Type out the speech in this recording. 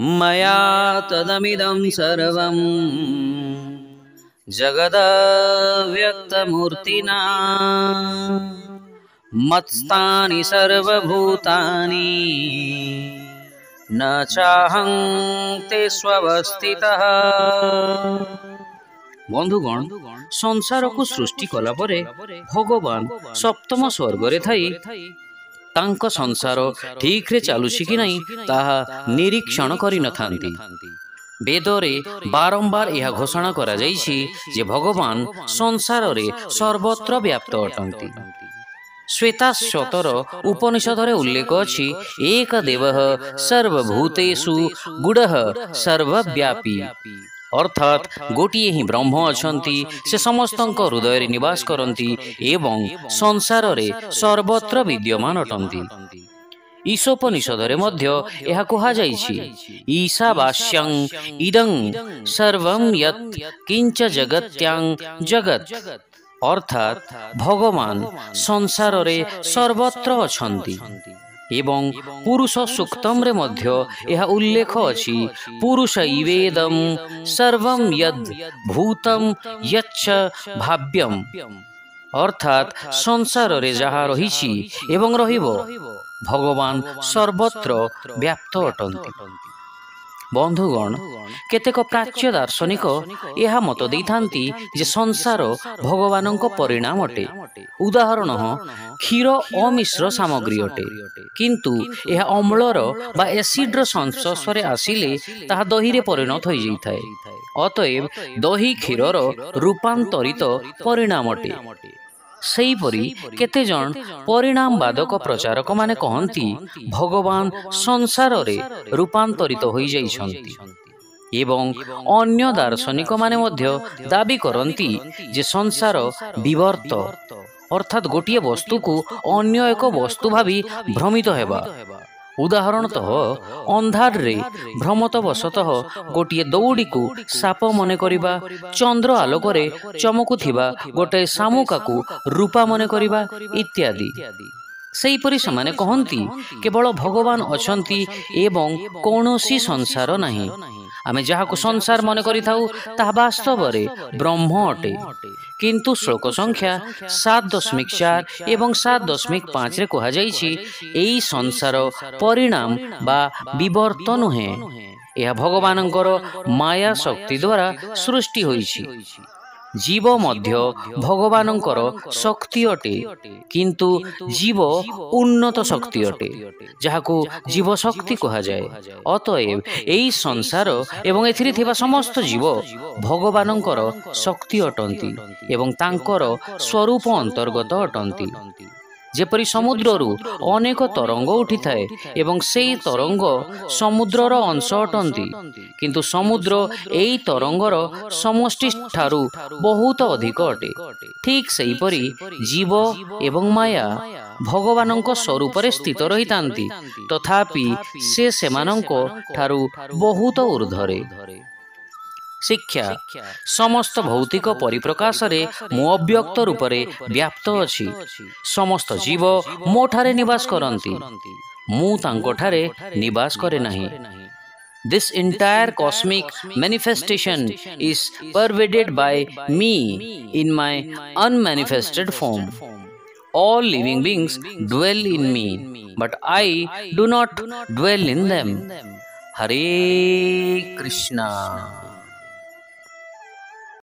मया तदमिदं सर्वं जगदव्यक्तमूर्तिना मत्स्थानि सर्वभूतानि न चाहं तेष्वस्थितः। बंधुगण, संसार को सृष्टि कला परे भगवान सप्तम स्वर्ग थाई तांक संसार ठीक रे चालुछि कि नहीं ताहा निरीक्षण करि नथांती। वेदरे बारंबार यह घोषणा करा जाइछि जे भगवान संसार रे सर्वत्र व्याप्त अटंती। श्वेताश्वतर उपनिषदरे उल्लेख अछि एक देवः सर्वभूतेषु गुडः सर्वव्यापी। अर्थात गोटिए ही ब्रह्म अछंती, से समस्तंक हृदय निवास करंती एवं संसार रे सर्वत्र विद्यमान अटंती। ईशोपनिषदरे मध्य यह कहा जाइछि ईशावास्यं इदं सर्वं यत् किंच जगत्यां जगत्। अर्थात भगवान संसार रे सर्वत्र अछंती एवं पुरुष सूक्तम रे मध्य यह उल्लेख अछि पुरुषैवेदं सर्वं यद् भूतं यच्च भाव्यम। अर्थात संसार रे जहा रहिछि एवं रहिबो भगवान सर्वत्र व्याप्त अटंती। बंधुगण, केतेक प्राच्य दार्शनिक यह मत देइथांती जे संसार भगवानंक परिणाम अटे। उदाहरण क्षीर अमिश्र सामग्री अटे, किंतु यह अम्लर बा एसिड्र संस्पर्शरे आसिले ताहा दही रे परिणत होई जाइथाय। अतएव दही क्षीरर रूपांतरित परिणाम अटे। सेहीपरि केतेजन परिणामवादक प्रचारक माने कहंती भगवान संसार रे रूपांतरित होई जाइछंती एवं अन्य दार्शनिक माने मध्य दाबी करंती जे संसार विवर्त, अर्थात गोटिए वस्तु को अन्य एक वस्तु भावी भ्रमित हेबा। उदाहरणतः अंधार रे भ्रमतवशतः गोटिए दौड़ी को साप मने करिबा, चंद्र आलोक रे चमकुथिबा गोटे शामुका को रूपा मने करिबा इत्यादि। सेहीपरि समाने कहंती केवल भगवान अछंती एवं कौनसी संसार नहीं। आमे जहाको संसार मन करिथाउ ताहा वास्तव रे ब्रह्म अटे। किंतु श्लोक संख्या 7.4 एवं 7.5 रे कहा जाइछि एई संसार परिणाम बा विवर्त नुहे, यह भगवानंकर माया शक्ति द्वारा सृष्टि होइछि। जीव मध्य भगवानंकर शक्ति अटे, किंतु जीव उन्नत शक्ति अटे जहाको जीव शक्ति कहा जाए। अतएव एई संसार एवं एथिरे थिबा समस्त जीव भगवानंकर शक्ति अटंती एवं तांकर स्वरूप अंतर्गत अटंती। जेपरि समुद्ररु अनेक तरंग उठी थाए एवं सेई तरंग समुद्रर अंश अटंती, किंतु समुद्र एई तरंगर समष्टि ठारू बहुत अधिक अटे। ठीक सेहीपरि जीव एवं माया भगवानंक स्वरूप रे स्थित रहितांती, तथापि से सेमानंक ठारू बहुत ऊर्ध्वरे। शिक्षा समस्त भौतिक परिप्रकाश रे मो अव्यक्त रूप रे व्याप्त अछि। समस्त जीव मो ठारे निवास करंती, मु तांको ठारे निवास करे नहीं। This entire cosmic manifestation is pervaded by me in my unmanifested form. All living beings dwell in me, but I do not dwell in them. Hare Krishna.